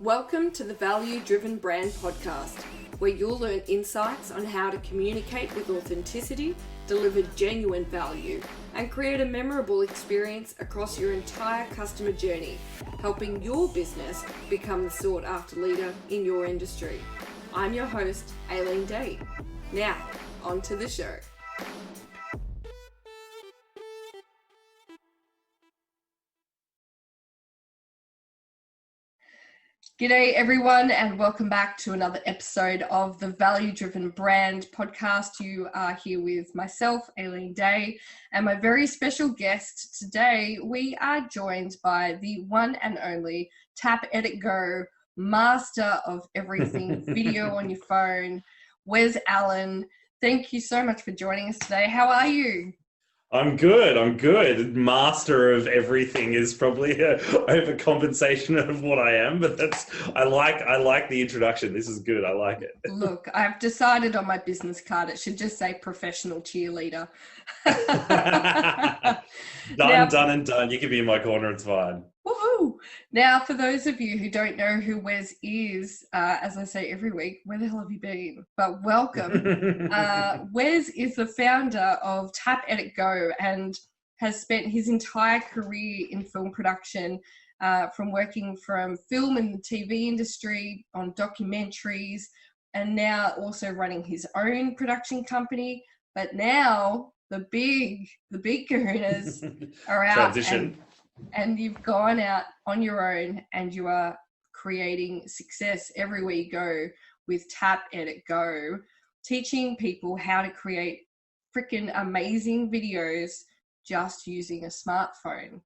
Welcome to the Value Driven Brand Podcast, where you'll learn insights on how to communicate with authenticity, deliver genuine value, and create a memorable experience across your entire customer journey, helping your business become the sought-after leader in your industry. I'm your host, Aileen. Now, on to the show. G'day everyone, and welcome back to another episode of the Value Driven Brand Podcast. You are here with myself, Aileen Day, and my very special guest today. We are joined by the one and only Tap Edit Go, master of everything video on your phone, Wes Alan. Thank you so much for joining us today. How are you? I'm good. Master of everything is probably a overcompensation of what I am, but I like the introduction. This is good. I like it. Look, I've decided on my business card, it should just say professional cheerleader. Done and done. You can be in my corner. It's fine. Woohoo! Now, for those of you who don't know who Wes is, as I say every week, where the hell have you been? But welcome. Wes is the founder of Tap Edit Go and has spent his entire career in film production, from working from film and the TV industry on documentaries, and now also running his own production company. But now the big kahunas are out. Transition. And you've gone out on your own and you are creating success everywhere you go with Tap Edit Go, teaching people how to create freaking amazing videos just using a smartphone.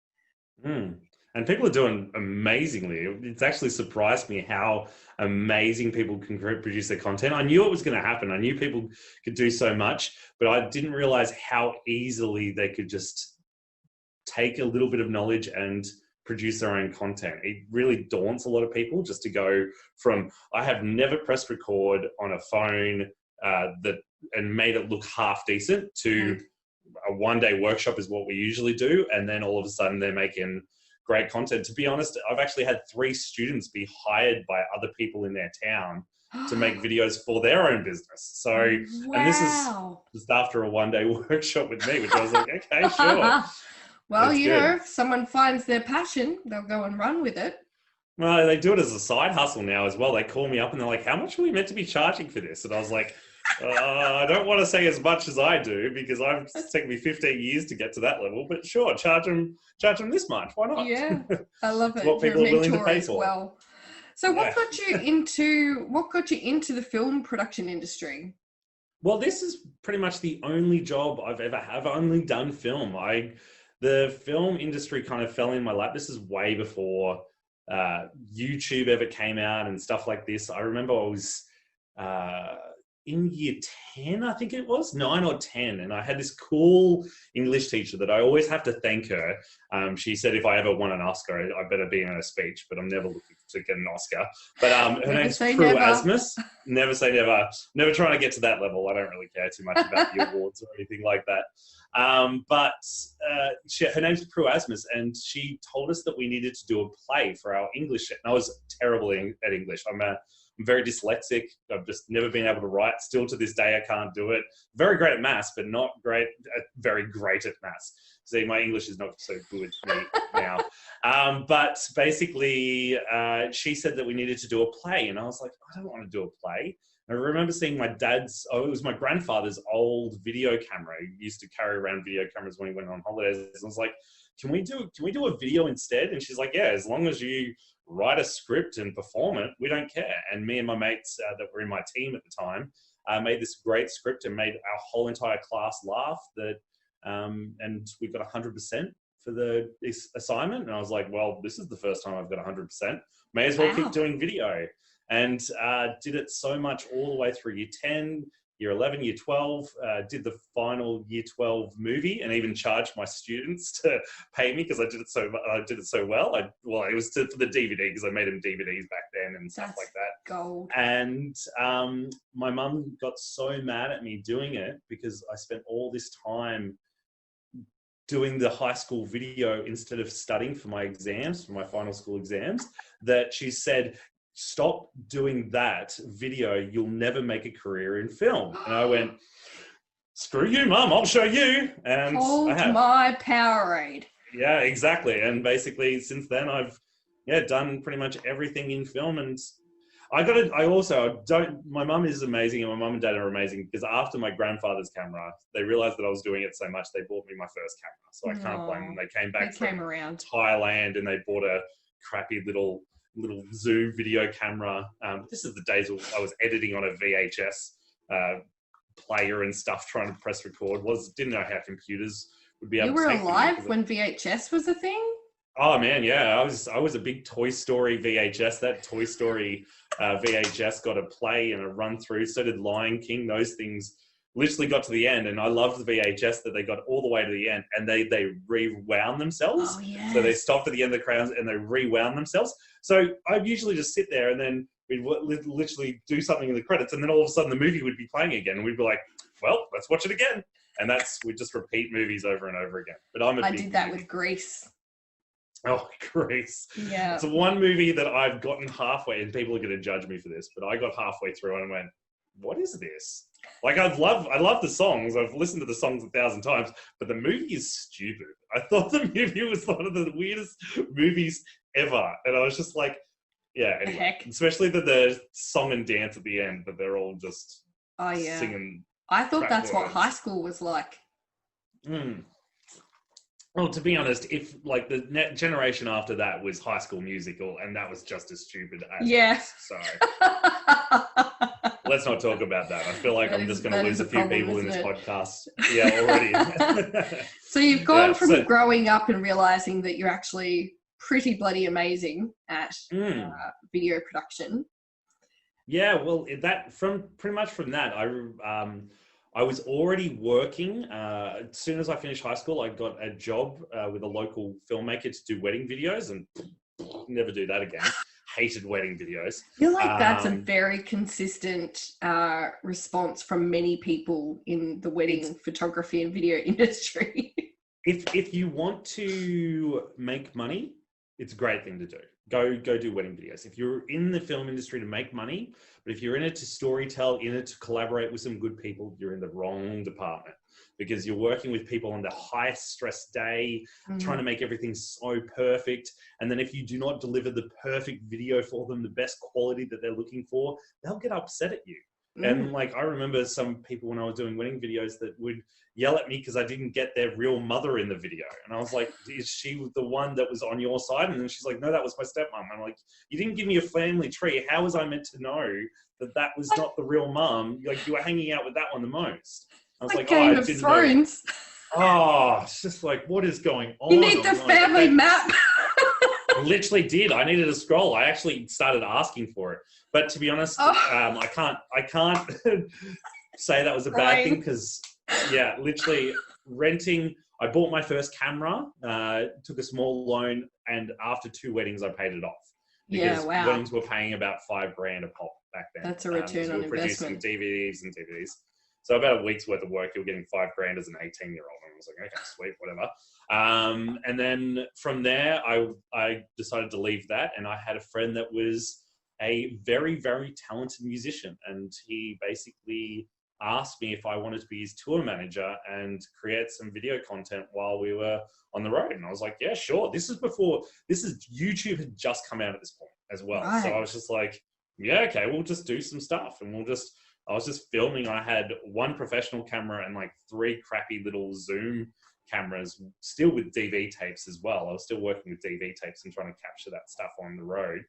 And people are doing amazingly. It's actually surprised me how amazing people can produce their content. I knew it was going to happen. I knew people could do so much, but I didn't realize how easily they could just take a little bit of knowledge and produce their own content. It really daunts a lot of people just to go from, I have never pressed record on a phone and made it look half decent, to a one-day workshop is what we usually do. And then all of a sudden they're making great content. To be honest, I've actually had 3 students be hired by other people in their town to make videos for their own business. So, wow. And this is just after a one-day workshop with me, which I was like, okay, sure. Well, you know, if someone finds their passion, they'll go and run with it. Well, they do it as a side hustle now as well. They call me up and they're like, how much are we meant to be charging for this? And I was like, I don't want to say as much as I do, because it's taken me 15 years to get to that level, but sure, charge them this much. Why not? Yeah, I love it. What people are willing to pay for. Well. So what got you into the film production industry? Well, this is pretty much the only job I've ever had. I've only done film. The film industry kind of fell in my lap. This is way before YouTube ever came out and stuff like this. I remember I was in year 10, I think it was, 9 or 10. And I had this cool English teacher that I always have to thank her. She said if I ever won an Oscar, I better be in her speech, but I'm never looking to get an Oscar. But her name's Prue Asmus. Never say never. Never trying to get to that level. I don't really care too much about the awards or anything like that. But her name's Prue Asmus, and she told us that we needed to do a play for our English. And I was terrible at English. I'm very dyslexic. I've just never been able to write. Still to this day, I can't do it. Very great at maths, but not very great at maths. See, my English is not so good now. But basically, she said that we needed to do a play. And I was like, I don't want to do a play. I remember seeing it was my grandfather's old video camera. He used to carry around video cameras when he went on holidays. And I was like, can we do a video instead? And she's like, yeah, as long as you write a script and perform it, we don't care. And me and my mates that were in my team at the time made this great script and made our whole entire class laugh. And we got 100% for the assignment. And I was like, well, this is the first time I've got 100%. May as well keep doing video. And did it so much all the way through year 10, year 11, year 12, did the final year 12 movie, and even charged my students to pay me because I did it so well. It was for the DVD, because I made them DVDs back then and stuff like that. Gold. And my mum got so mad at me doing it because I spent all this time doing the high school video instead of studying for my exams, for my final school exams, that she said, stop doing that video. You'll never make a career in film. And I went, screw you, Mum, I'll show you. And hold I have. my Powerade. Yeah, exactly. And basically since then I've done pretty much everything in film. And my mum is amazing, and my mum and dad are amazing, because after my grandfather's camera, they realized that I was doing it so much, they bought me my first camera. So I can't blame them. They came back from Thailand and they bought a crappy little Zoom video camera. This is the days I was editing on a VHS player and stuff, trying to press record. Didn't know how computers would be able to take. You were alive when VHS was a thing? Oh man, yeah, I was a big Toy Story VHS. That Toy Story VHS got a play and a run through. So did Lion King. Those things literally got to the end, and I loved the VHS that they got all the way to the end, and they rewound themselves. Oh, yes. So they stopped at the end of the crowns and they rewound themselves. So I'd usually just sit there, and then we'd literally do something in the credits, and then all of a sudden the movie would be playing again, and we'd be like, well, let's watch it again. And we just repeat movies over and over again. But I did that with Grease. Oh, Grease. Yeah. It's one movie that I've gotten halfway, and people are going to judge me for this, but I got halfway through and went, what is this? Like, I love the songs. I've listened to the songs 1,000 times, but the movie is stupid. I thought the movie was one of the weirdest movies ever. And I was just like, yeah, anyway. Heck. Especially the song and dance at the end, but they're all just singing. I thought that's what high school was like. Well, to be honest, if like the generation after that was High School Musical, and that was just as stupid as this, so let's not talk about that. I feel like I'm just going to lose a few people in this podcast. Yeah, already. So you've gone from growing up and realizing that you're actually pretty bloody amazing at video production. Yeah, well, pretty much from that, I was already working. As soon as I finished high school, I got a job with a local filmmaker to do wedding videos, and never do that again. Hated wedding videos. I feel like that's a very consistent response from many people in the wedding photography and video industry. If you want to make money, it's a great thing to do. Go do wedding videos. If you're in the film industry to make money, but if you're in it to storytell, in it to collaborate with some good people, you're in the wrong department, because you're working with people on the highest stress day, trying to make everything so perfect. And then if you do not deliver the perfect video for them, the best quality that they're looking for, they'll get upset at you. And like, I remember some people when I was doing wedding videos that would yell at me because I didn't get their real mother in the video. And I was like, is she the one that was on your side? And then she's like, no, that was my stepmom. I'm like, you didn't give me a family tree. How was I meant to know that was not the real mom? Like, you were hanging out with that one the most. I was like, Game of Thrones. Oh, it's just like, what is going on? You need the family map. I literally did. I needed a scroll. I actually started asking for it. But to be honest, I can't say that was a bad thing, because, literally renting. I bought my first camera, took a small loan, and after 2 weddings, I paid it off. Because weddings were paying about $5,000 a pop back then. That's a return on investment. Producing DVDs. So about a week's worth of work, you're getting $5,000 as an 18-year-old. And I was like, okay, sweet, whatever. And then from there, I decided to leave that, and I had a friend that was a very, very talented musician, and he basically asked me if I wanted to be his tour manager and create some video content while we were on the road. And I was like, yeah, sure. YouTube had just come out at this point as well. Right. So I was just like, yeah, okay, we'll just do some stuff, and I was just filming. I had 1 professional camera and like 3 crappy little Zoom cameras, still with DV tapes as well. I was still working with DV tapes and trying to capture that stuff on the road.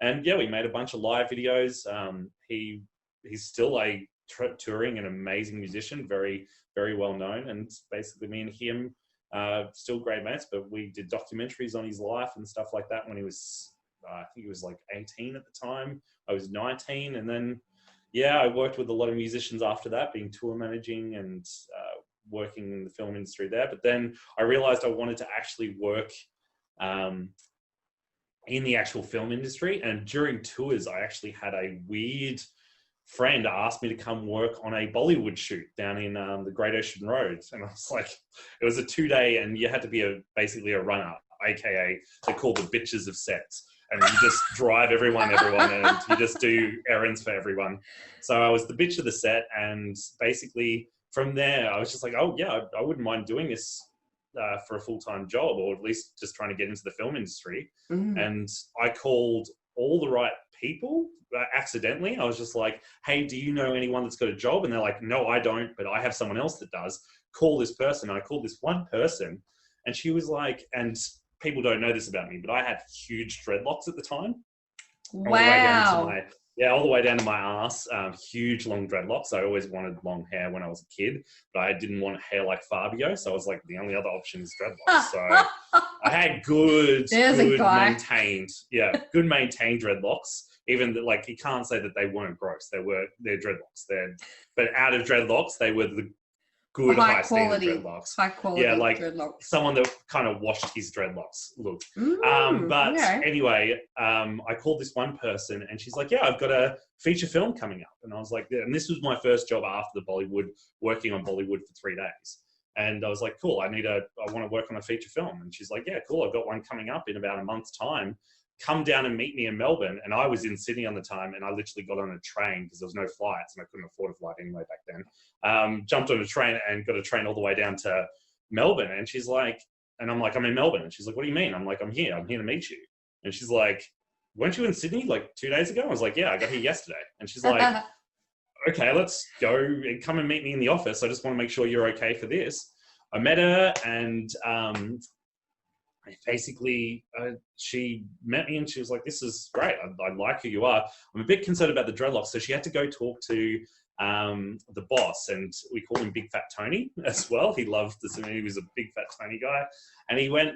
And yeah, we made a bunch of live videos. He's still a touring and amazing musician, very, very well known. And basically me and him, still great mates, but we did documentaries on his life and stuff like that when he was, I think he was like 18 at the time. I was 19. And then, I worked with a lot of musicians after that, being tour managing and working in the film industry there. But then I realized I wanted to actually work in the actual film industry. And during tours, I actually had a weird friend ask me to come work on a Bollywood shoot down in the Great Ocean Road. And I was like, it was a 2-day, and you had to be basically a runner, aka they're called the bitches of sets. and you just drive everyone, and you just do errands for everyone. So I was the bitch of the set, and basically from there, I was just like, oh yeah, I wouldn't mind doing this for a full-time job, or at least just trying to get into the film industry. And I called all the right people accidentally. I was just like, hey, do you know anyone that's got a job? And they're like, no, I don't, but I have someone else that does. Call this person. And I called this one person, and she was like, and people don't know this about me, but I had huge dreadlocks at the time. Wow. All the way down to my ass. Huge long dreadlocks. I always wanted long hair when I was a kid, but I didn't want hair like Fabio. So I was like, the only other option is dreadlocks. So I had good maintained dreadlocks. Even like, you can't say that they weren't gross. They're dreadlocks. But out of dreadlocks, they were the good high quality dreadlocks. High quality dreadlocks. Someone that kind of washed his dreadlocks look. Anyway, I called this one person, and she's like, yeah, I've got a feature film coming up. And I was like, and this was my first job after the Bollywood, working on Bollywood for 3 days. And I was like, cool, I want to work on a feature film. And she's like, yeah, cool, I've got one coming up in about a month's time. Come down and meet me in Melbourne. And I was in Sydney on the time, and I literally got on a train because there was no flights, and I couldn't afford a flight anyway back then. Jumped on a train and got a train all the way down to Melbourne. And she's like, and I'm like, I'm in Melbourne. And she's like, what do you mean? I'm like, I'm here to meet you. And she's like, weren't you in Sydney like 2 days ago? I was like, yeah, I got here yesterday. And she's like, okay, let's go and come and meet me in the office. I just want to make sure you're okay for this. I met her, and basically she met me, and she was like, this is great. I like who you are. I'm a bit concerned about the dreadlocks. So she had to go talk to the boss, and we called him Big Fat Tony as well. He loved this. He was a big fat Tony guy. And he went,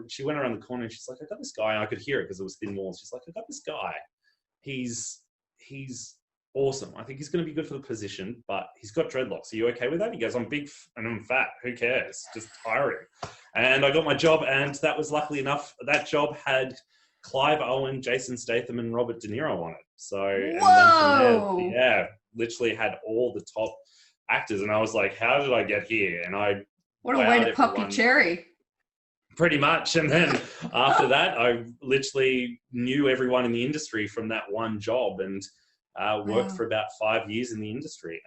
she went around the corner, and she's like, I got this guy. And I could hear it because it was thin walls. She's like, I got this guy. He's awesome. I think he's going to be good for the position, but he's got dreadlocks. Are you okay with that? He goes, I'm big and I'm fat. Who cares? Just hire him. And I got my job, and that was, luckily enough, that job had Clive Owen, Jason Statham, and Robert De Niro on it. So, and then from there, literally had all the top actors. And I was like, how did I get here? And what a way to pop your cherry. Pretty much. And then after that, I literally knew everyone in the industry from that one job, and worked for about 5 years in the industry.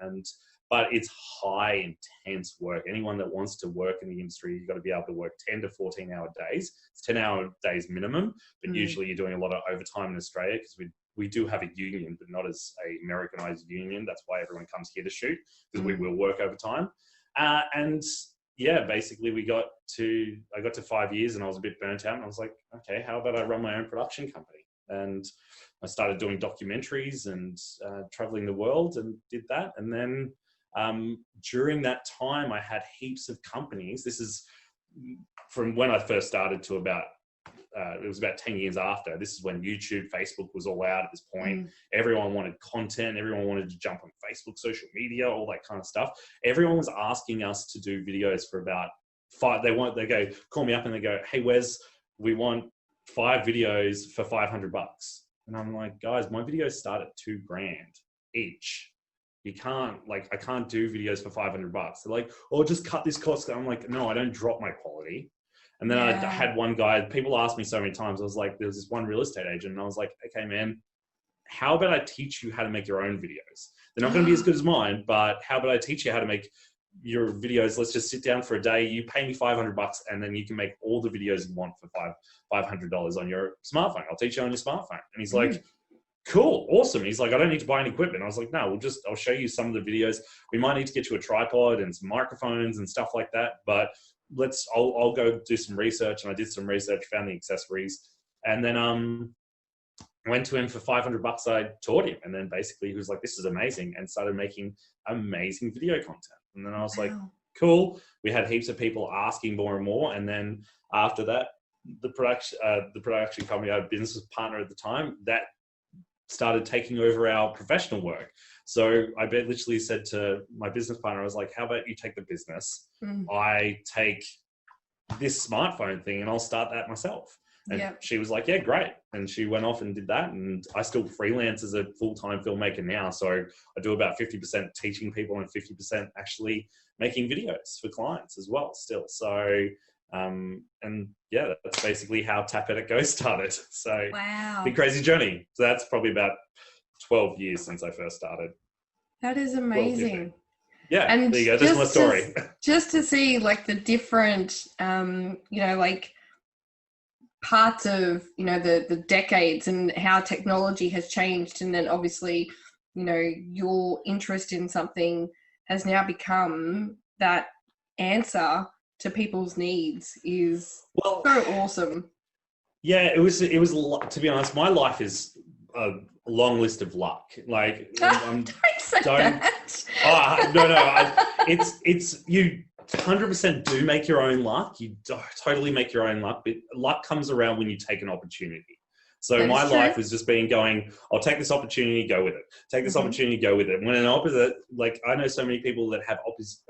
But it's high, intense work. Anyone that wants to work in the industry, you've got to be able to work 10 to 14-hour days. It's 10-hour days minimum, but usually you're doing a lot of overtime in Australia because we do have a union, but not as a Americanized union. That's why everyone comes here to shoot, because we will work overtime. And yeah, basically I got to 5 years, and I was a bit burnt out, and I was like, okay, how about I run my own production company? And I started doing documentaries and traveling the world, and did that. And then during that time, I had heaps of companies. This is from when I first started to about, it was about 10 years after. This is when YouTube, Facebook was all out at this point. Everyone wanted content. Everyone wanted to jump on Facebook, social media, all that kind of stuff. Everyone was asking us to do videos for about 5. They go, call me up and they go, hey, Wes, we want 5 videos for $500. And I'm like, guys, my videos start at $2,000 each. You can't, I can't do videos for $500. They're like, oh, just cut this cost. I'm like, no, I don't drop my quality. And then I had one guy, people asked me so many times, I was like, there was this one real estate agent, and I was like, okay, man, how about I teach you how to make your own videos? They're not going to be as good as mine, but how about I teach you how to make your videos? Let's just sit down for a day. You pay me $500, and then you can make all the videos you want for $500 on your smartphone. I'll teach you on your smartphone. And he's like, cool, awesome. He's like, I don't need to buy any equipment. I was like, no, I'll show you some of the videos. We might need to get you a tripod and some microphones and stuff like that, but I'll go do some research. And I did some research, found the accessories, and then went to him for $500. I taught him, and then basically he was like, this is amazing, and started making amazing video content. And then I was like, cool. We had heaps of people asking more and more. And then after that, the production company, our business partner at the time, that started taking over our professional work. So I literally said to my business partner, I was like, how about you take the business? I take this smartphone thing, and I'll start that myself. And she was like, yeah, great. And she went off and did that. And I still freelance as a full-time filmmaker now. So I do about 50% teaching people and 50% actually making videos for clients as well still. So And yeah, that's basically how Tap Edit Go started. So Wow. big crazy journey. So that's probably about 12 years since I first started. That is 12, amazing. 15. Yeah, And there you go. That's my story. Just to see like the different, like parts of, the decades and how technology has changed. And then obviously, your interest in something has now become that answer to people's needs is so awesome. Yeah, it was, to be honest, my life is a long list of luck. Like, Don't say that. It's you 100% do make your own luck. You totally make your own luck, but luck comes around when you take an opportunity. So my life has just been going, I'll take this opportunity, go with it. Take this opportunity, go with it. When an opposite, like I know so many people that have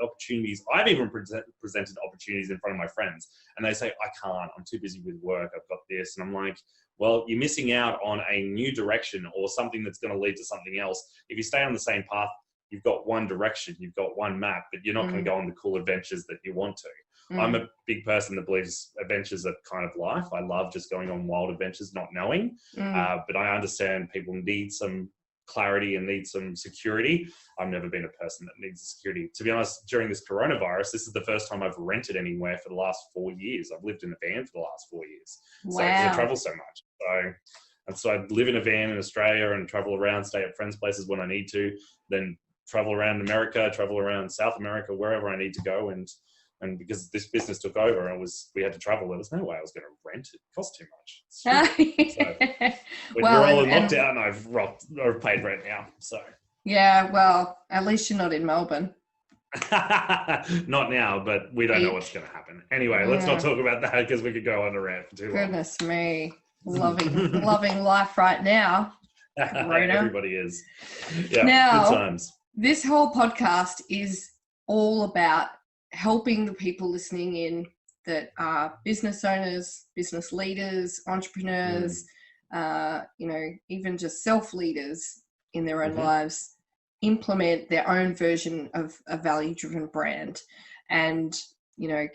opportunities. I've even presented opportunities in front of my friends and they say, I can't, I'm too busy with work. I've got this. And I'm like, well, you're missing out on a new direction or something that's going to lead to something else. If you stay on the same path, you've got one direction, you've got one map, but you're not going to go on the cool adventures that you want to. I'm a big person that believes adventures are kind of life. I love just going on wild adventures, not knowing. But I understand people need some clarity and need some security. I've never been a person that needs security. To be honest, during this coronavirus, this is the first time I've rented anywhere for the last 4 years. I've lived in a van for the last 4 years. Wow. So I travel so much. So I live in a van in Australia and travel around, stay at friends' places when I need to, then travel around America, travel around South America, wherever I need to go. And because this business took over and we had to travel, there was no way I was going to rent. It cost too much. So when we're all in lockdown, I've paid rent now. So yeah, well, at least you're not in Melbourne. Not now, but we don't know what's going to happen. Anyway, let's not talk about that because we could go on a rant for too long. Goodness me, loving life right now. Everybody is. Yeah, now, good times. This whole podcast is all about helping the people listening in that are business owners, business leaders, entrepreneurs, even just self-leaders in their own lives, implement their own version of a value-driven brand. And,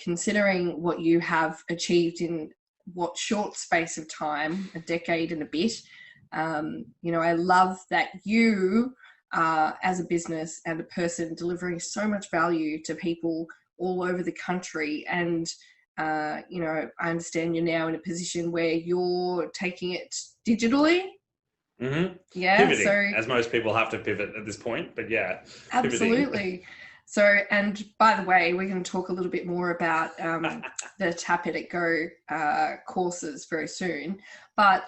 considering what you have achieved in what short space of time, a decade and a bit, I love that you as a business and a person delivering so much value to people all over the country. And, I understand you're now in a position where you're taking it digitally. Yeah. Pivoting, so, as most people have to pivot at this point, but yeah. Absolutely. Pivoting. So, and by the way, we're going to talk a little bit more about the Tap Edit Go courses very soon. But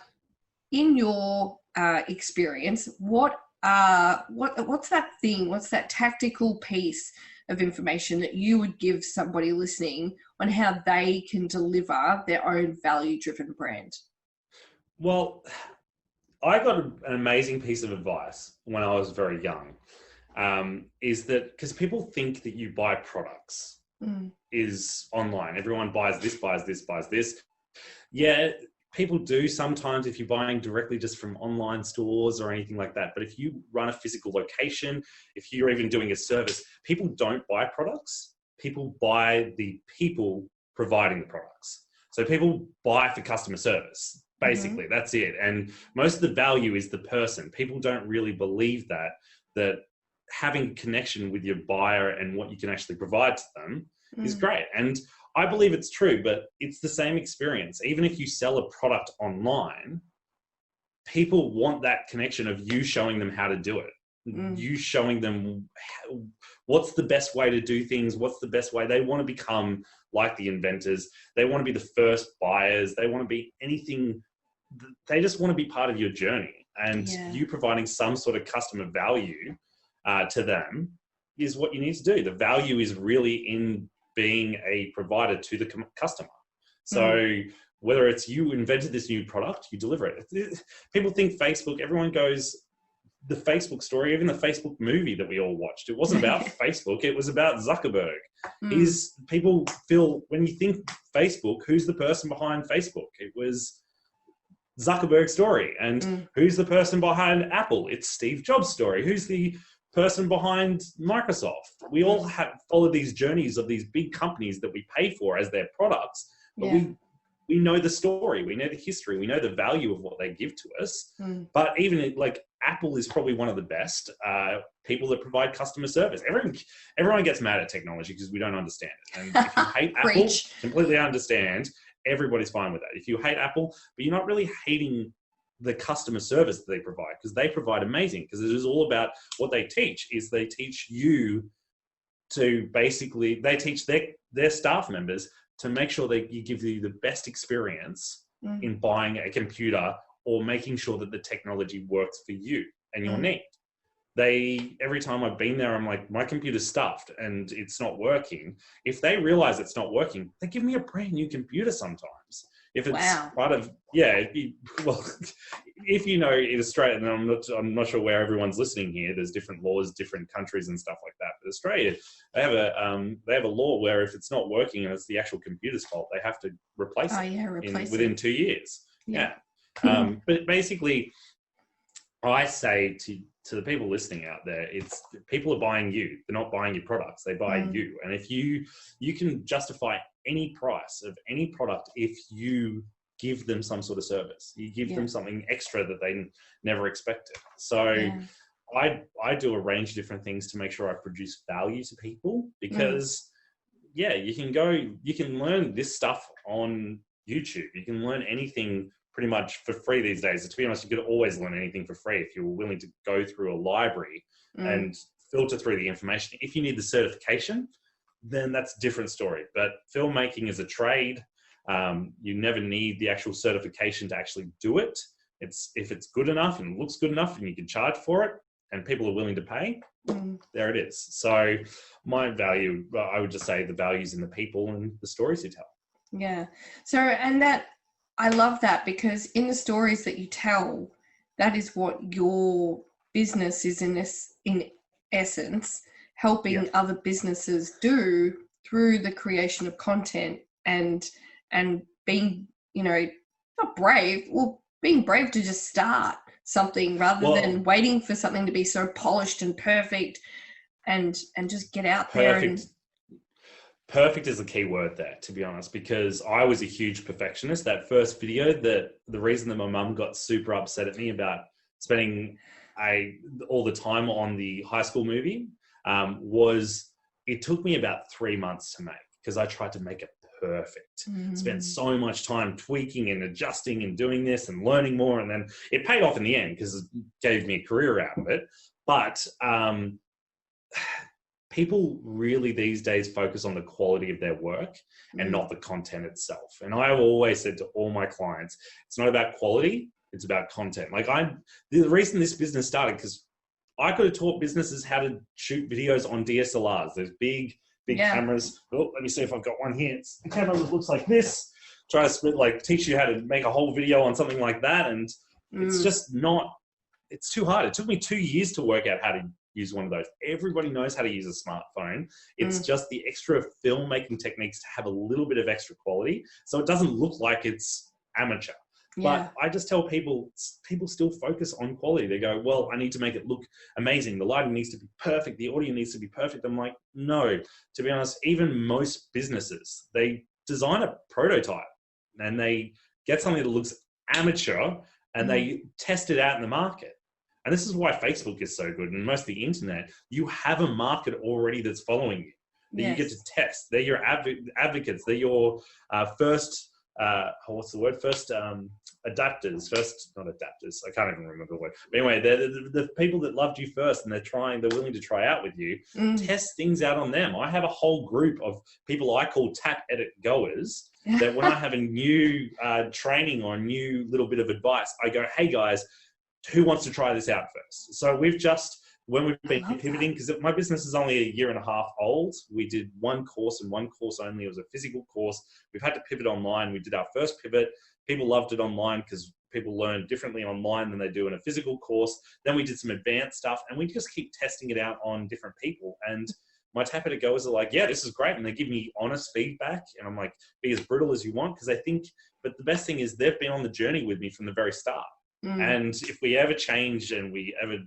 in your experience, what's that thing? What's that tactical piece of information that you would give somebody listening on how they can deliver their own value-driven brand? Well, I got an amazing piece of advice when I was very young, is that because people think that you buy products is online. Everyone buys this, buys this, buys this. Yeah, people do sometimes if you're buying directly just from online stores or anything like that. But if you run a physical location, if you're even doing a service, people don't buy products. People buy the people providing the products. So people buy for customer service. Basically, that's it. And most of the value is the person. People don't really believe that having connection with your buyer and what you can actually provide to them is great. And I believe it's true, but it's the same experience. Even if you sell a product online, people want that connection of you showing them how to do it. You showing them what's the best way to do things, what's the best way. They want to become like the inventors. They want to be the first buyers. They want to be anything. They just want to be part of your journey. And you providing some sort of customer value to them is what you need to do. The value is really in being a provider to the customer. So whether it's you invented this new product, you deliver it. People think Facebook, everyone goes, the Facebook story, even the Facebook movie that we all watched, it wasn't about Facebook, it was about Zuckerberg. People feel, when you think Facebook, who's the person behind Facebook? It was Zuckerberg's story. And who's the person behind Apple? It's Steve Jobs' story. Who's the person behind Microsoft. We all have followed these journeys of these big companies that we pay for as their products, but we know the story, we know the history, we know the value of what they give to us. But even like Apple is probably one of the best people that provide customer service. Everyone gets mad at technology because we don't understand it. And if you hate Apple, completely understand, everybody's fine with that. If you hate Apple, but you're not really hating the customer service that they provide, because they provide amazing, because it is all about what they teach. Is they teach you to basically, they teach their staff members to make sure that you give you the best experience in buying a computer or making sure that the technology works for you and your need. Every time I've been there, I'm like, my computer's stuffed and it's not working. If they realize it's not working, they give me a brand new computer sometimes. If it's part of, if you know in Australia, and I'm not sure where everyone's listening here, there's different laws, different countries and stuff like that. But Australia, they have a law where if it's not working and it's the actual computer's fault, they have to replace it within 2 years. But basically, I say to the people listening out there, it's people are buying you. They're not buying your products. They buy you. And if you can justify any price of any product if you give them some sort of service. You give them something extra that they never expected. So I do a range of different things to make sure I produce value to people, because you can learn this stuff on YouTube. You can learn anything pretty much for free these days. To be honest, you could always learn anything for free if you were willing to go through a library and filter through the information. If you need the certification, then that's a different story. But filmmaking is a trade. You never need the actual certification to actually do it. If it's good enough and looks good enough and you can charge for it and people are willing to pay, there it is. So my value, I would just say the value's in the people and the stories you tell. Yeah. So, and that, I love that, because in the stories that you tell, that is what your business is in essence, helping other businesses do through the creation of content and being, not brave, being brave to just start something rather than waiting for something to be so polished and perfect and just get out there. Perfect is the key word there, to be honest, because I was a huge perfectionist. That first video, the reason that my mum got super upset at me about spending all the time on the high school movie was it took me about 3 months to make, because I tried to make it perfect. Spent so much time tweaking and adjusting and doing this and learning more. And then it paid off in the end because it gave me a career out of it. But people really these days focus on the quality of their work and not the content itself. And I've always said to all my clients, it's not about quality, it's about content. Like the reason this business started, because I could have taught businesses how to shoot videos on DSLRs. There's big cameras. Oh, let me see if I've got one here. It's a camera that looks like this. Try to teach you how to make a whole video on something like that. And it's just it's too hard. It took me 2 years to work out how to use one of those. Everybody knows how to use a smartphone. It's just the extra filmmaking techniques to have a little bit of extra quality, so it doesn't look like it's amateur. But I just tell people still focus on quality. They go, well, I need to make it look amazing. The lighting needs to be perfect. The audio needs to be perfect. I'm like, no, to be honest, even most businesses, they design a prototype and they get something that looks amateur and they test it out in the market. And this is why Facebook is so good. And most of the internet, you have a market already that's following you, that you get to test. They're your advocates. They're your first, First adapters. Not adapters. I can't even remember the word. But anyway, they're the people that loved you first, and they're willing to try out with you. Test things out on them. I have a whole group of people I call tap edit goers that when I have a new training or a new little bit of advice, I go, hey guys, who wants to try this out first? So when we've been pivoting, because my business is only a year and a half old, we did one course and one course only. It was a physical course. We've had to pivot online. We did our first pivot. People loved it online because people learn differently online than they do in a physical course. Then we did some advanced stuff, and we just keep testing it out on different people. And my tap edit goers are like, yeah, this is great. And they give me honest feedback. And I'm like, be as brutal as you want, because but the best thing is they've been on the journey with me from the very start. And if we ever change and we ever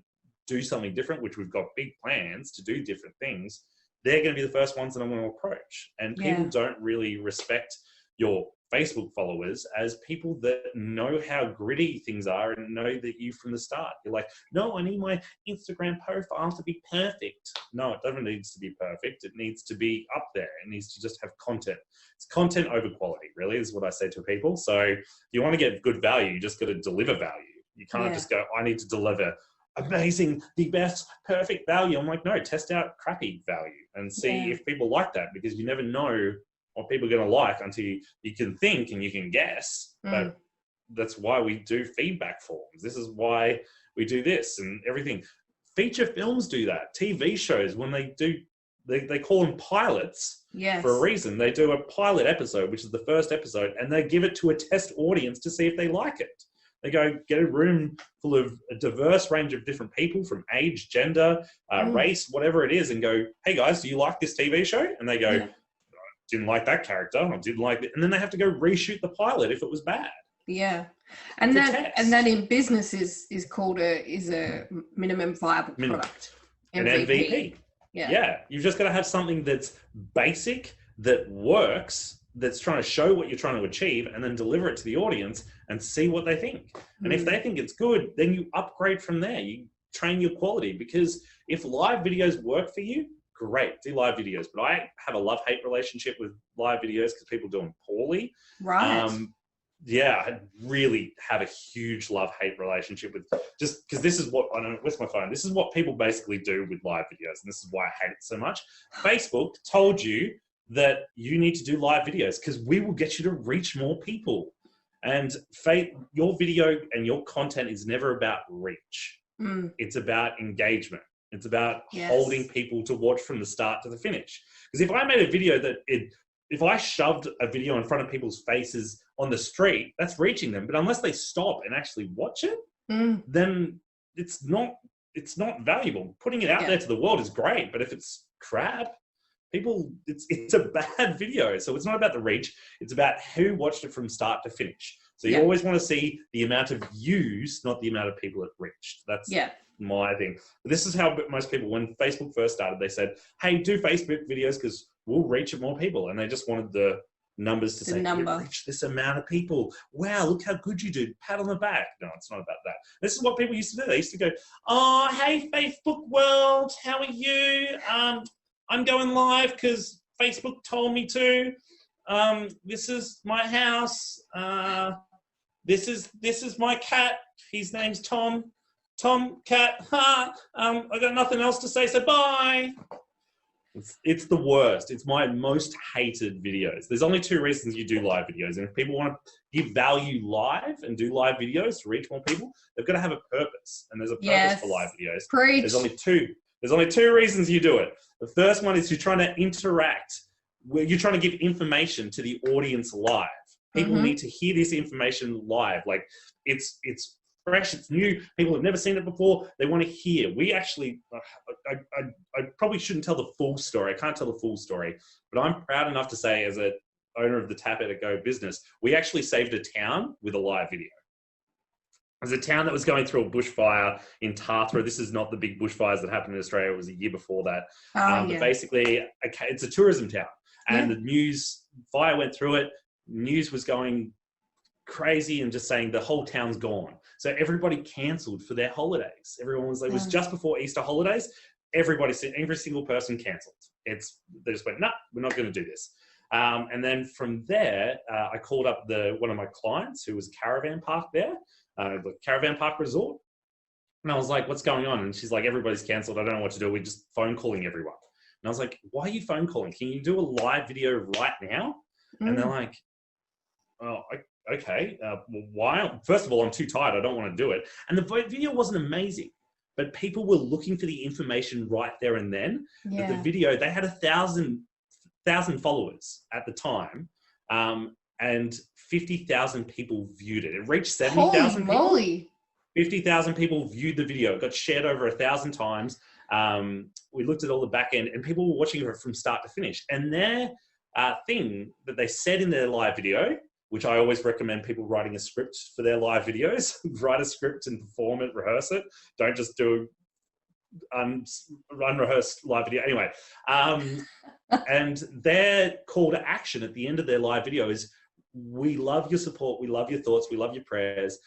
do something different, which we've got big plans to do different things, they're going to be the first ones that I'm going to approach. And people don't really respect your Facebook followers as people that know how gritty things are and know that you from the start. You're like, no, I need my Instagram profile to be perfect. No, it doesn't need to be perfect. It needs to be up there. It needs to just have content. It's content over quality, really, is what I say to people. So if you want to get good value, you just got to deliver value. You can't just go, I need to deliver amazing, the best, perfect value. I'm like, no, test out crappy value and see if people like that, because you never know what people are going to like until you can think and you can guess. But that's why we do feedback forms. This is why we do this and everything. Feature films do that. TV shows, when they do, they call them pilots for a reason. They do a pilot episode, which is the first episode, and they give it to a test audience to see if they like it. They go get a room full of a diverse range of different people from age, gender, race, whatever it is, and go, hey guys, do you like this TV show? And they go, didn't like that character. I didn't like it. And then they have to go reshoot the pilot if it was bad. Yeah. And that in business is called a minimum viable product. An MVP. Yeah. You've just got to have something that's basic, that works, that's trying to show what you're trying to achieve, and then deliver it to the audience and see what they think. And if they think it's good, then you upgrade from there. You train your quality, because if live videos work for you, great, do live videos. But I have a love-hate relationship with live videos because people do them poorly. Right. I really have a huge love-hate relationship with, just because this is what, I don't know, where's my phone? This is what people basically do with live videos. And this is why I hate it so much. Facebook told you that you need to do live videos because we will get you to reach more people. And your video and your content is never about reach. It's about engagement. It's about holding people to watch from the start to the finish. Because if I made a video if I shoved a video in front of people's faces on the street, that's reaching them. But unless they stop and actually watch it, then it's not valuable. Putting it out there to the world is great, but if it's crap, it's a bad video. So it's not about the reach. It's about who watched it from start to finish. So you always want to see the amount of views, not the amount of people it reached. That's my thing. But this is how most people, when Facebook first started, they said, hey, do Facebook videos because we'll reach more people. And they just wanted the numbers to say, you reach this amount of people. Wow, look how good you do. Pat on the back. No, it's not about that. This is what people used to do. They used to go, oh, hey, Facebook world, how are you? I'm going live because Facebook told me to. This is my house. This is my cat. His name's Tom. Tom, cat. I got nothing else to say, so bye. It's the worst. It's my most hated videos. There's only 2 reasons you do live videos. And if people want to give value live and do live videos to reach more people, they've got to have a purpose. And there's a purpose for live videos. Preach. There's only two reasons you do it. The first one is you're trying to interact, where you're trying to give information to the audience live. People need to hear this information live. Like it's fresh, it's new. People have never seen it before. They want to hear. We actually, I probably shouldn't tell the full story. I can't tell the full story, but I'm proud enough to say, as a owner of the Tap Edit Go business, we actually saved a town with a live video. There's a town that was going through a bushfire in Tathra. This is not the big bushfires that happened in Australia. It was a year before that. But basically, it's a tourism town. And the fire went through it. News was going crazy and just saying the whole town's gone. So everybody cancelled for their holidays. Everyone was like, it was just before Easter holidays. Every single person cancelled. They just went, nah, we're not going to do this. And then from there, I called up one of my clients who was caravan park there. The caravan park resort. And I was like, what's going on? And she's like, everybody's cancelled. I don't know what to do. We're just phone calling everyone. And I was like, why are you phone calling? Can you do a live video right now? And they're like, oh, okay. Why? First of all, I'm too tired. I don't want to do it. And the video wasn't amazing, but people were looking for the information right there and then. But the video, they had 1,000 followers at the time. And 50,000 people viewed it. It reached 70,000 people. Holy moly. 50,000 people viewed the video. It got shared over 1,000 times. We looked at all the back end and people were watching it from start to finish. And their thing that they said in their live video, which I always recommend people writing a script for their live videos, write a script and perform it, rehearse it. Don't just do unrehearsed live video. Anyway, and their call to action at the end of their live video is, we love your support, we love your thoughts, we love your prayers,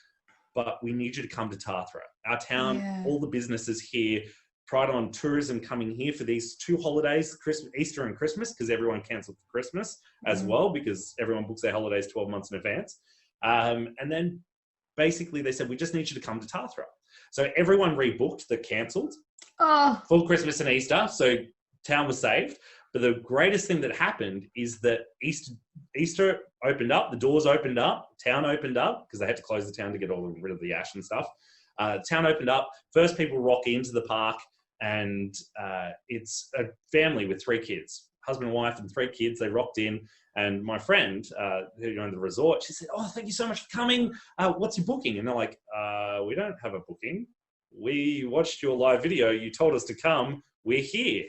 but we need you to come to Tathra. Our town, all the businesses here pride on tourism coming here for these 2 holidays, Easter and Christmas, because everyone cancelled for Christmas as well, because everyone books their holidays 12 months in advance. And then basically they said, we just need you to come to Tathra. So everyone rebooked that cancelled for Christmas and Easter. So town was saved. But the greatest thing that happened is that Easter opened up, the doors opened up, town opened up, because they had to close the town to get rid of the ash and stuff. Town opened up, first people rock into the park, and it's a family with 3 kids, husband and wife and 3 kids. They rocked in, and my friend who owned the resort, she said, oh, thank you so much for coming. What's your booking? And they're like, we don't have a booking. We watched your live video. You told us to come. We're here.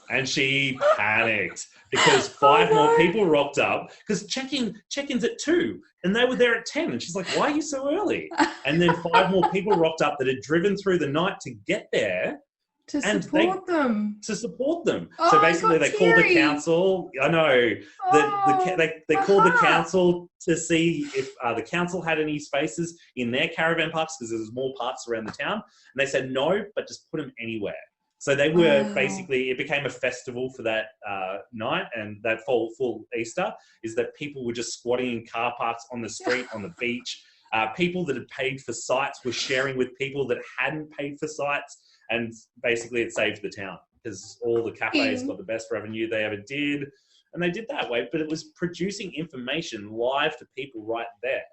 And she panicked because 5 more people rocked up, because check-in's at 2 and they were there at 10. And she's like, why are you so early? And then 5 more people rocked up that had driven through the night to get there. To support them. Oh, so basically they called the council. I know. They called the council to see if the council had any spaces in their caravan parks, because there's more parks around the town. And they said no, but just put them anywhere. So they were basically, it became a festival for that night, and that full Easter is that people were just squatting in car parks on the street, on the beach. People that had paid for sites were sharing with people that hadn't paid for sites, and basically it saved the town because all the cafes got the best revenue they ever did, and they did that way. But it was producing information live to people right there.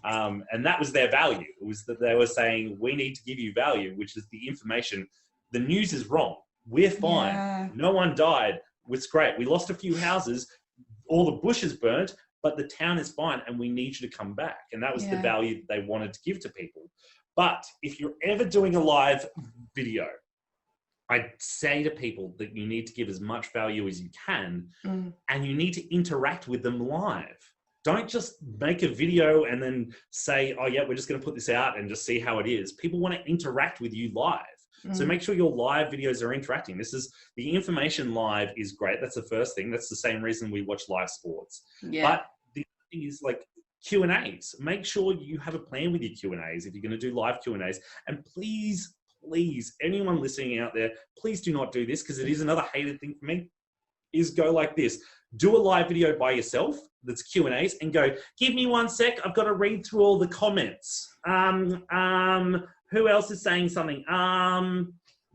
And that was their value. It was that they were saying, we need to give you value, which is the information. The news is wrong. We're fine. Yeah. No one died. It's great. We lost a few houses. All the bushes burnt, but the town is fine and we need you to come back. And that was the value that they wanted to give to people. But if you're ever doing a live video, I'd say to people that you need to give as much value as you can, and you need to interact with them live. Don't just make a video and then say, oh yeah, we're just going to put this out and just see how it is. People want to interact with you live. So make sure your live videos are interacting. The information live is great. That's the first thing. That's the same reason we watch live sports. Yeah. But the other thing is like Q&As. Make sure you have a plan with your Q&As if you're going to do live Q&As. And please, anyone listening out there, please do not do this, because it is another hated thing for me, is go like this. Do a live video by yourself that's Q&As and go, give me 1 sec. I've got to read through all the comments. Who else is saying something?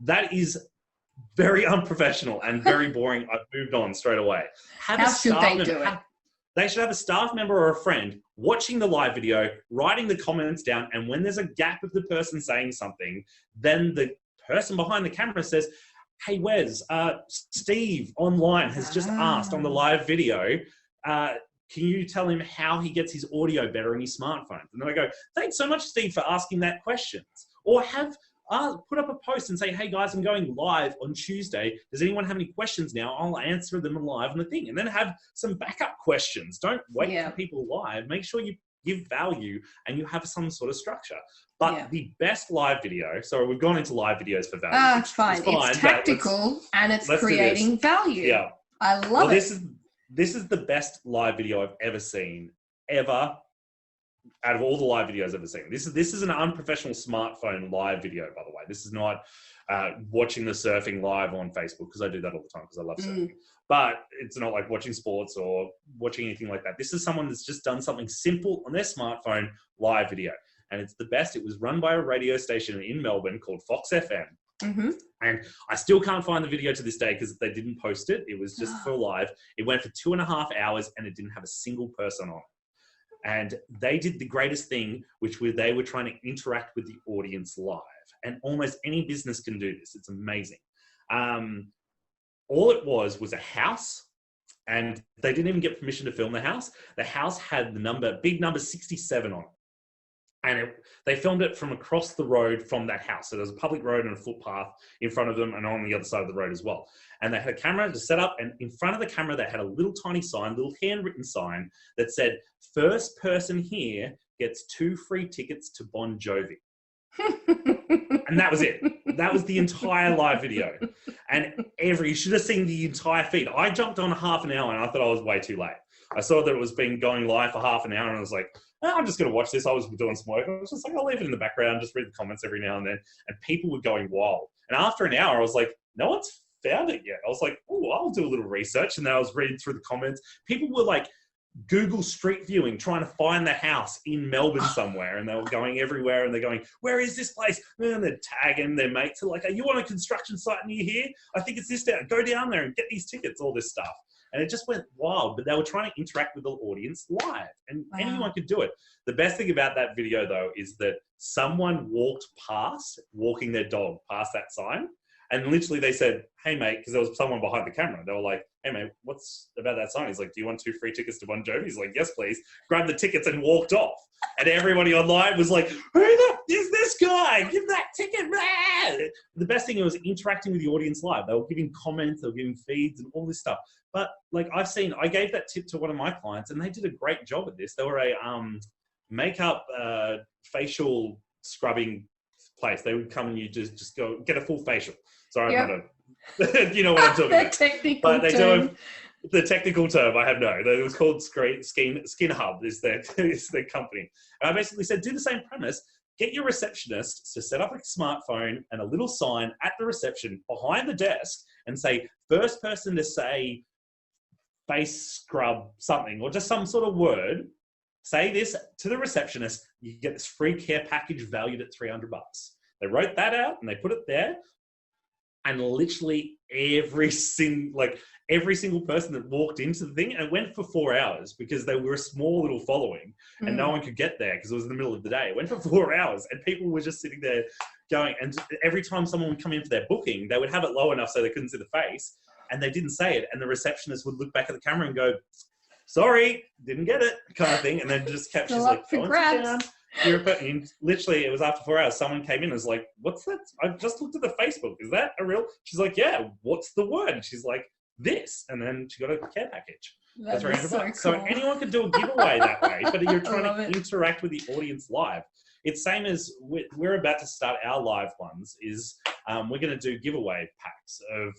That is very unprofessional and very boring. I've moved on straight away. How should they do it? They should have a staff member or a friend watching the live video, writing the comments down, and when there's a gap of the person saying something, then the person behind the camera says, hey, Wes, Steve online has just asked on the live video, can you tell him how he gets his audio better in his smartphone? And then I go, thanks so much, Steve, for asking that question. Or put up a post and say, hey guys, I'm going live on Tuesday. Does anyone have any questions now? I'll answer them live on the thing. And then have some backup questions. Don't wait for people live. Make sure you give value and you have some sort of structure. But the best live video, so we've gone into live videos for value. Fine. It's tactical and it's creating value. Yeah. I love it. This is the best live video I've ever seen, ever, out of all the live videos I've ever seen. This is an unprofessional smartphone live video, by the way. This is not watching the surfing live on Facebook, because I do that all the time because I love surfing. But it's not like watching sports or watching anything like that. This is someone that's just done something simple on their smartphone, live video. And it's the best. It was run by a radio station in Melbourne called Fox FM. And I still can't find the video to this day because they didn't post it. It was just for live. It went for 2.5 hours and it didn't have a single person on it. And they did the greatest thing, which they were trying to interact with the audience live. And almost any business can do this. It's amazing. All it was a house, and they didn't even get permission to film the house. The house had the big number 67 on it. And they filmed it from across the road from that house. So there's a public road and a footpath in front of them and on the other side of the road as well. And they had a camera to set up, and in front of the camera, they had a little tiny sign, little handwritten sign that said, first person here gets 2 free tickets to Bon Jovi. And that was it. That was the entire live video. And you should have seen the entire feed. I jumped on half an hour and I thought I was way too late. I saw that it was been going live for half an hour and I was like, I'm just going to watch this. I was doing some work. I was just like, I'll leave it in the background, just read the comments every now and then. And people were going wild. And after an hour, I was like, no one's found it yet. I was like, oh, I'll do a little research. And then I was reading through the comments. People were like, Google Street Viewing, trying to find the house in Melbourne somewhere. And they were going everywhere and they're going, where is this place? And they're tagging their mates. They're like, are you on a construction site near here? I think it's this down. Go down there and get these tickets, all this stuff. And it just went wild, but they were trying to interact with the audience live, and anyone could do it. The best thing about that video, though, is that someone walking their dog past that sign, and literally they said, hey, mate, because there was someone behind the camera. They were like, hey, mate, what's about that sign? He's like, do you want 2 free tickets to Bon Jovi? He's like, yes, please. Grabbed the tickets and walked off. And everybody online was like, who the is this guy? Give that ticket. Blah! The best thing was interacting with the audience live. They were giving comments, they were giving feeds and all this stuff. But like I gave that tip to one of my clients and they did a great job at this. They were a makeup facial scrubbing place. They would come and you just go get a full facial. Sorry, yep. I'm not a, you know what I'm talking about. Technical but term. The technical term, I have no. It was called Skin Hub is their company. And I basically said, do the same premise. Get your receptionist to set up a smartphone and a little sign at the reception behind the desk and say, first person to say face scrub something or just some sort of word, say this to the receptionist, you get this free care package valued at $300. They wrote that out and they put it there. And literally every single person that walked into the thing, and it went for 4 hours because they were a small little following and no one could get there because it was in the middle of the day. It went for 4 hours and people were just sitting there going, and every time someone would come in for their booking, they would have it low enough so they couldn't see the face and they didn't say it. And the receptionist would look back at the camera and go, sorry, didn't get it, kind of thing. And then just kept, she's like, go down. And literally, it was after 4 hours, someone came in and was like, what's that? I just looked at the Facebook. Is that a real? She's like, yeah, what's the word? And she's like, this. And then she got a care package. That's $300. So, cool. So anyone could do a giveaway that way, but you're trying to interact with the audience live. It's same as we're about to start our live ones is we're going to do giveaway packs of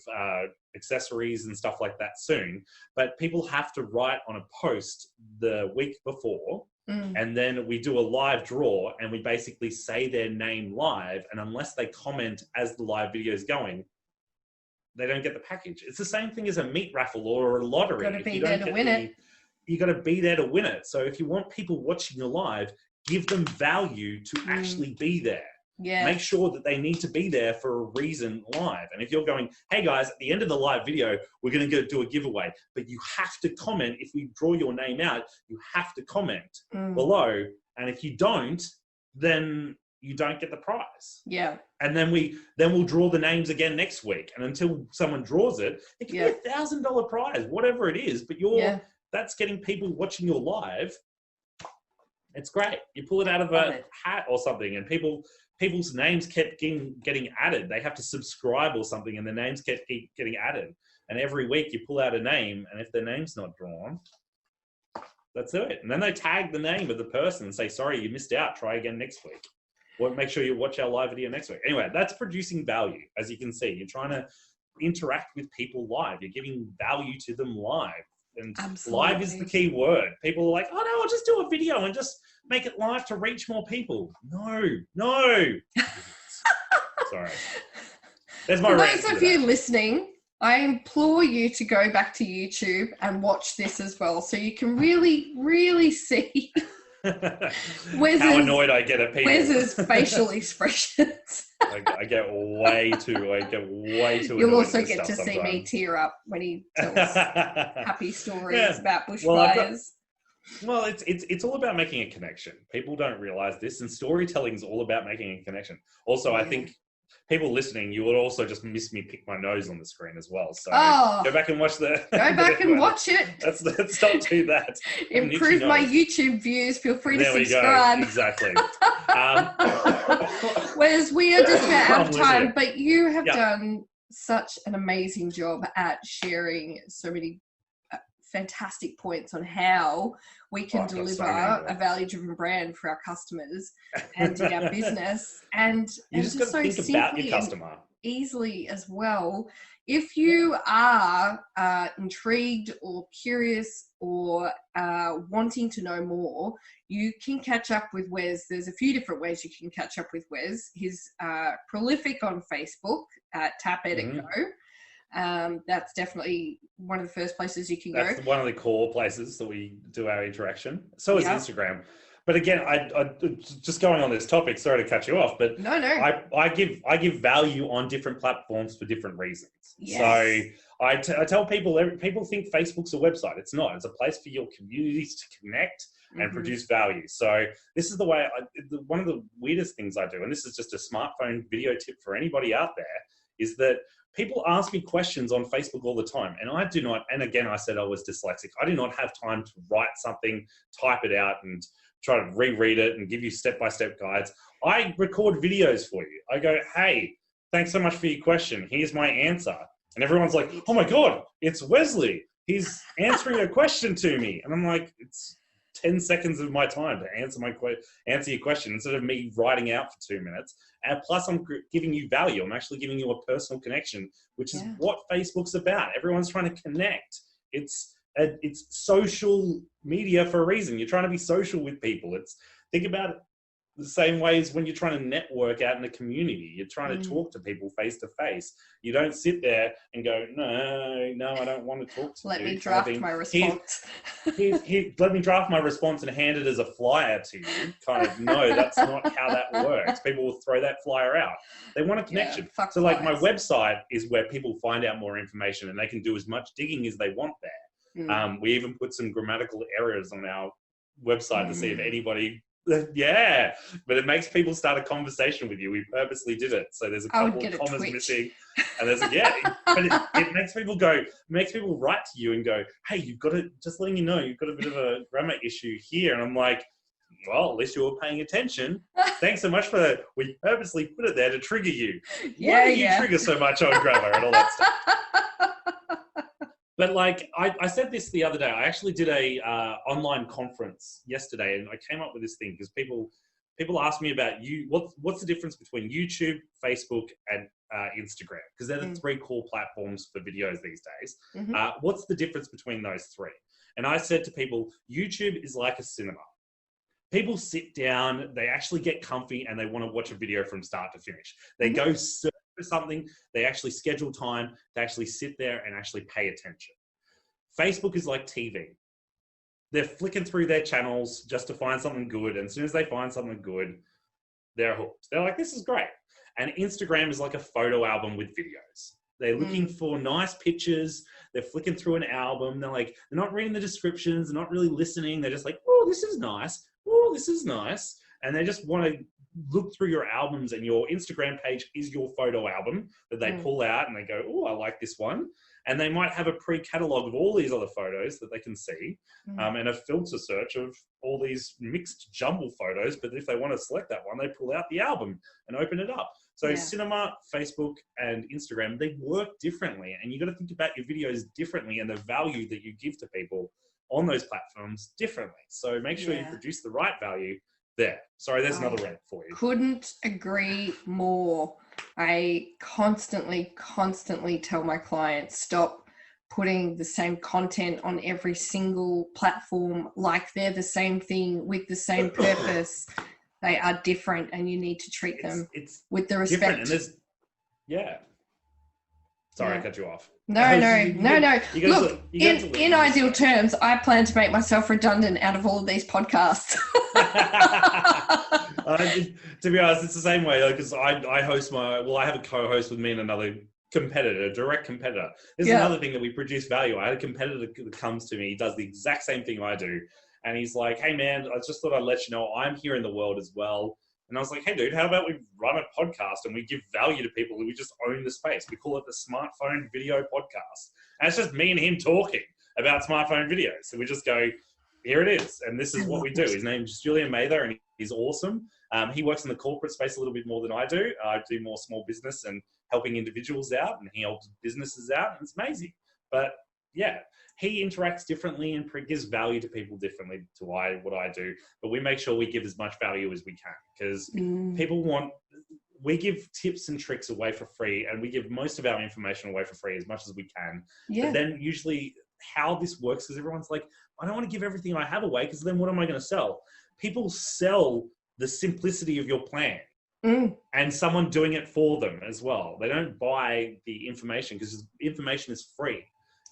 accessories and stuff like that soon. But people have to write on a post the week before. And then we do a live draw and we basically say their name live. And unless they comment as the live video is going, they don't get the package. It's the same thing as a meat raffle or a lottery. You've got to be there to win it. You got to be there to win it. So if you want people watching you live, give them value to actually be there. Yeah. Make sure that they need to be there for a reason live. And if you're going, hey guys, at the end of the live video, we're going to go do a giveaway, but you have to comment. If we draw your name out, you have to comment below. And if you don't, then you don't get the prize. Yeah. And then we'll draw the names again next week. And until someone draws it, it can be $1,000 prize, whatever it is. But that's getting people watching your live. It's great. You pull it out of a hat or something, and people's names kept getting added. They have to subscribe or something, and their names kept getting added. And every week you pull out a name, and if their name's not drawn, that's it. And then they tag the name of the person and say, sorry, you missed out. Try again next week. Or make sure you watch our live video next week. Anyway, that's producing value. As you can see, you're trying to interact with people live. You're giving value to them live. And live is the key word. People are like, oh no, I'll just do a video and just make it live to reach more people. No. Sorry. There's my rant. For those of you listening, I implore you to go back to YouTube and watch this as well, so you can really, really see how annoyed I get at people. Wes's facial expressions. I get way too You'll also get to see me tear up when he tells happy stories about bushfires. Well, it's all about making a connection. People don't realize this, and storytelling is all about making a connection. Also, I think people listening, you would also just miss me pick my nose on the screen as well. So go back and watch watch it. Let's not do that. Improve my YouTube views. Feel free to subscribe. Exactly. Whereas we are just about out of time, but you have done such an amazing job at sharing so many fantastic points on how we can deliver a value-driven brand for our customers and in our business, and you just got to think about your customer easily as well. If you are intrigued or curious or wanting to know more, you can catch up with Wes. There's a few different ways you can catch up with Wes. He's prolific on Facebook at Tap Edit Go. That's definitely one of the first places you can go. That's one of the core places that we do our interaction. So is Instagram. But again, I just going on this topic, sorry to cut you off, but no. I give value on different platforms for different reasons. Yes. So I tell people think Facebook's a website. It's not. It's a place for your communities to connect and produce value. So this is the way, one of the weirdest things I do, and this is just a smartphone video tip for anybody out there, is that people ask me questions on Facebook all the time, and I do not, and again, I said I was dyslexic. I do not have time to write something, type it out, and try to reread it and give you step-by-step guides. I record videos for you. I go, hey, thanks so much for your question. Here's my answer. And everyone's like, oh my God, it's Wesley. He's answering a question to me. And I'm like, it's 10 seconds of my time to answer your question instead of me writing out for 2 minutes. And plus I'm giving you value. I'm actually giving you a personal connection, which is what Facebook's about. Everyone's trying to connect. It's social media for a reason. You're trying to be social with people. Think about it the same way as when you're trying to network out in a community. You're trying to talk to people face to face. You don't sit there and go, no, I don't want to talk to you. Let me draft my response. Let me draft my response and hand it as a flyer to you. No, that's not how that works. People will throw that flyer out. They want a connection. So like my website is where people find out more information and they can do as much digging as they want there. We even put some grammatical errors on our website to see if anybody, but it makes people start a conversation with you. We purposely did it. So there's a couple of commas missing and there's but it makes people write to you and go, hey, you've got to, just letting you know, you've got a bit of a grammar issue here. And I'm like, well, at least you were paying attention. Thanks so much we purposely put it there to trigger you. Why do you trigger so much on grammar and all that stuff? But like I said this the other day, I actually did a online conference yesterday, and I came up with this thing because people ask me about what's the difference between YouTube, Facebook, and Instagram, because they're the three core platforms for videos these days. What's the difference between those three? And I said to people, YouTube is like a cinema. People sit down, they actually get comfy, and they want to watch a video from start to finish. They go search for something, they actually schedule time, they actually sit there and actually pay attention. Facebook is like TV. They're flicking through their channels just to find something good, and as soon as they find something good, they're hooked. They're like, this is great. And Instagram is like a photo album with videos. They're looking for nice pictures. They're flicking through an album. They're not reading the descriptions. They're not really listening. They're just like, oh, this is nice. Oh, this is nice. And they just want to look through your albums, and your Instagram page is your photo album that they pull out and they go, oh, I like this one. And they might have a pre-catalog of all these other photos that they can see and a filter search of all these mixed jumble photos. But if they want to select that one, they pull out the album and open it up. So cinema, Facebook, and Instagram, they work differently. And you've got to think about your videos differently and the value that you give to people on those platforms differently. So make sure you produce the right value there. Sorry, there's another rant for you. Couldn't agree more. I constantly tell my clients, stop putting the same content on every single platform like they're the same thing with the same purpose. They are different, and you need to treat them with the respect. Sorry, I cut you off. No. Look, in ideal terms, I plan to make myself redundant out of all of these podcasts. To be honest, it's the same way, because I host I have a co-host with me and another competitor, a direct competitor. This is another thing that we produce value. I had a competitor that comes to me, he does the exact same thing I do. And he's like, hey man, I just thought I'd let you know I'm here in the world as well. And I was like, hey dude, how about we run a podcast and we give value to people, and we just own the space. We call it the Smartphone Video Podcast. And it's just me and him talking about smartphone videos. So we just go, here it is. And this is what we do. His name's Julian Mather, and he's awesome. He works in the corporate space a little bit more than I do. I do more small business and helping individuals out, and he helps businesses out, and it's amazing. But yeah, he interacts differently and gives value to people differently to what I do. But we make sure we give as much value as we can, because we give tips and tricks away for free, and we give most of our information away for free as much as we can. Yeah. But then usually how this works, because everyone's like, I don't want to give everything I have away, because then what am I going to sell? People sell the simplicity of your plan. And someone doing it for them as well. They don't buy the information, because information is free.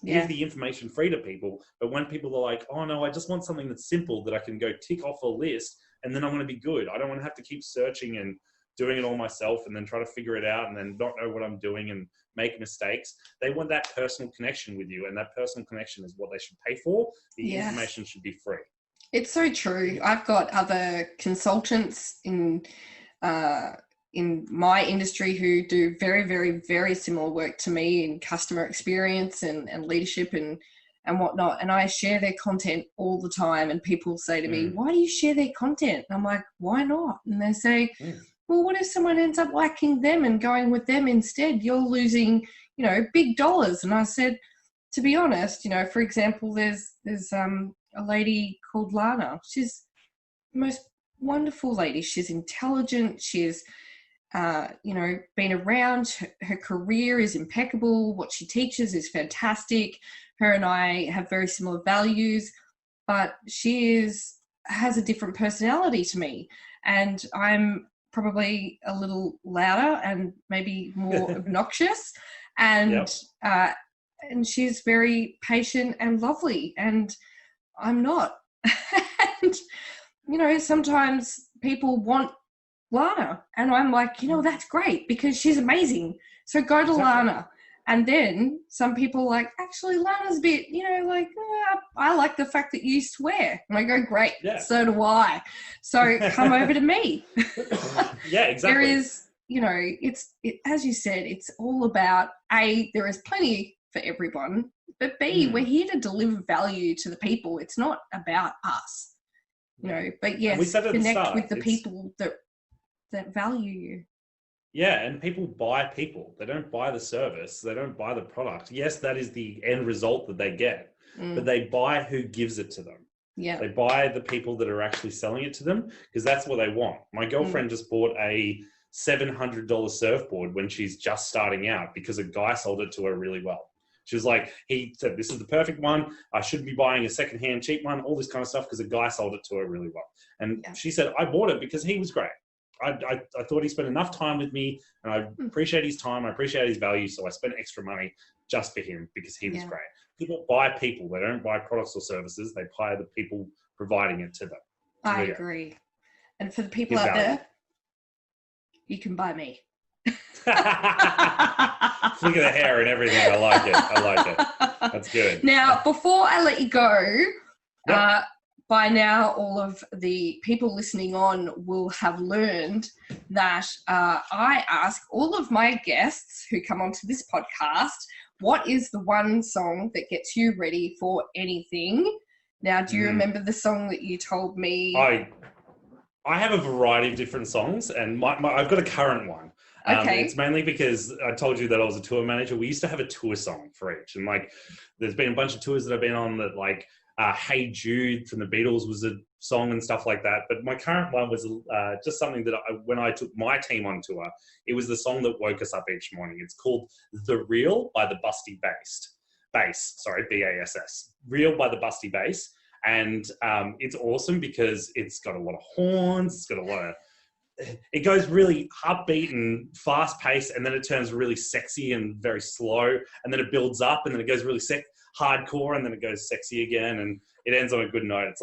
Give the information free to people. But when people are like, oh no, I just want something that's simple that I can go tick off a list and then I'm going to be good. I don't want to have to keep searching and doing it all myself and then try to figure it out and then not know what I'm doing and make mistakes. They want that personal connection with you, and that personal connection is what they should pay for. The information should be free. It's so true. I've got other consultants in my industry who do very, very, very similar work to me in customer experience and leadership and whatnot. And I share their content all the time, and people say to me, why do you share their content? And I'm like, why not? And they say, well, what if someone ends up liking them and going with them instead? You're losing, big dollars. And I said, to be honest, for example, there's a lady called Lana. She's the most wonderful lady. She's intelligent. She's, been around. Her career is impeccable. What she teaches is fantastic. Her and I have very similar values, but she has a different personality to me. And I'm probably a little louder and maybe more obnoxious. And she's very patient and lovely, and I'm not. And, sometimes people want Lana, and I'm like, that's great because she's amazing. So go to Lana. And then some people are like, actually, Lana's a bit, I like the fact that you swear. And I go, great, so do I. So come over to me. Yeah, exactly. There is, as you said, it's all about, A, there is plenty for everyone, but B, we're here to deliver value to the people. It's not about us, but yes, connect with the people that value you. Yeah, and people buy people. They don't buy the service. They don't buy the product. Yes, that is the end result that they get, but they buy who gives it to them. Yeah. They buy the people that are actually selling it to them, because that's what they want. My girlfriend just bought a $700 surfboard when she's just starting out because a guy sold it to her really well. She was like, he said, this is the perfect one. I shouldn't be buying a secondhand cheap one, all this kind of stuff, because a guy sold it to her really well. And she said, I bought it because he was great. I thought he spent enough time with me, and I appreciate his time. I appreciate his value. So I spent extra money just for him because he was great. People buy people. They don't buy products or services. They buy the people providing it to them. I agree. And for the people out there, you can buy me. Look at the hair and everything. I like it. That's good. Now, before I let you go, by now, all of the people listening on will have learned that I ask all of my guests who come onto this podcast, what is the one song that gets you ready for anything? Now, do you remember the song that you told me? I have a variety of different songs, and I've got a current one. Okay. It's mainly because I told you that I was a tour manager. We used to have a tour song for each. And there's been a bunch of tours that I've been on that Hey Jude from the Beatles was a song and stuff like that. But my current one was just something that when I took my team on tour, it was the song that woke us up each morning. It's called The Real by the Busty Bass. B-A-S-S. Real by the Busty Bass. And it's awesome because it's got a lot of horns. It's got a lot of... It goes really upbeat and fast paced, and then it turns really sexy and very slow, and then it builds up, and then it goes really hardcore, and then it goes sexy again, and it ends on a good note.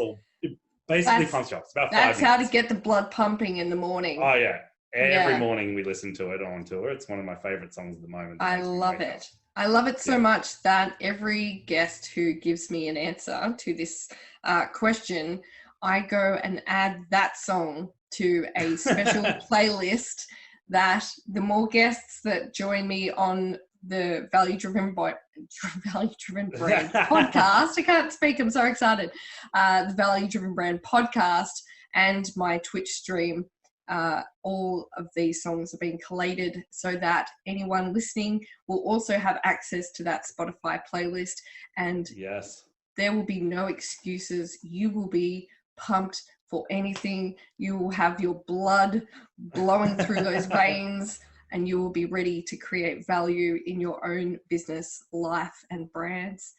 It basically pumps you up. It's about 5 minutes. That's how to get the blood pumping in the morning. Oh yeah, every morning we listen to it on tour. It's one of my favorite songs at the moment. I love it. I love it so much that every guest who gives me an answer to this question, I go and add that song to a special playlist that the more guests that join me on the Value Driven Brand podcast, I can't speak, I'm so excited, the Value Driven Brand podcast and my Twitch stream, all of these songs are being collated so that anyone listening will also have access to that Spotify playlist. And yes, there will be no excuses. You will be pumped for anything. You will have your blood blowing through those veins, and you will be ready to create value in your own business, life, and brands.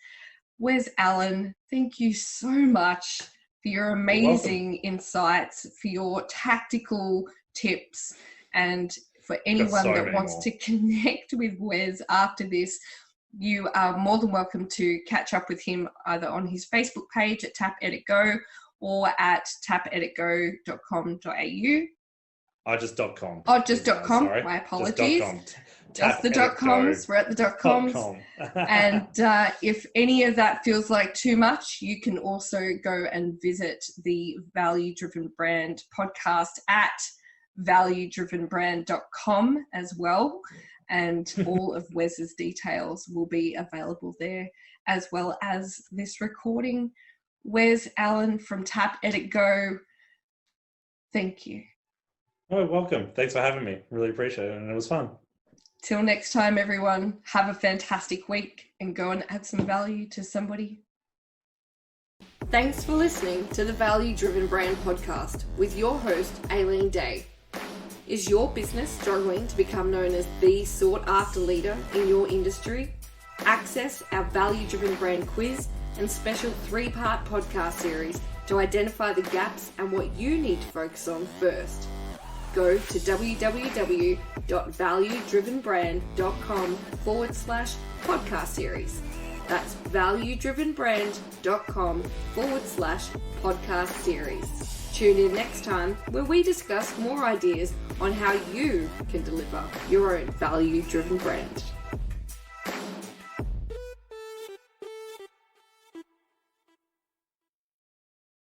Wes Alan, thank you so much for your amazing insights, for your tactical tips, and for anyone that wants to connect with Wes after this, you are more than welcome to catch up with him either on his Facebook page at Tap Edit Go or at tapediggo.com.au. Just .com. Oh, just .com. Sorry. My apologies. Just the .coms. We're at the .coms. And if any of that feels like too much, you can also go and visit the Value Driven Brand podcast at valuedrivenbrand.com as well. And all of Wes's details will be available there, as well as this recording. Wes Alan from Tap Edit Go, thank you. Oh, welcome. Thanks for having me. Really appreciate it, and it was fun. Till next time, everyone, have a fantastic week and go and add some value to somebody. Thanks for listening to the Value Driven Brand podcast with your host, Aileen Day. Is your business struggling to become known as the sought-after leader in your industry? Access our Value Driven Brand quiz and special 3-part podcast series to identify the gaps and what you need to focus on first. Go to www.valuedrivenbrand.com/podcast series. That's valuedrivenbrand.com/podcast series. Tune in next time where we discuss more ideas on how you can deliver your own value-driven brand.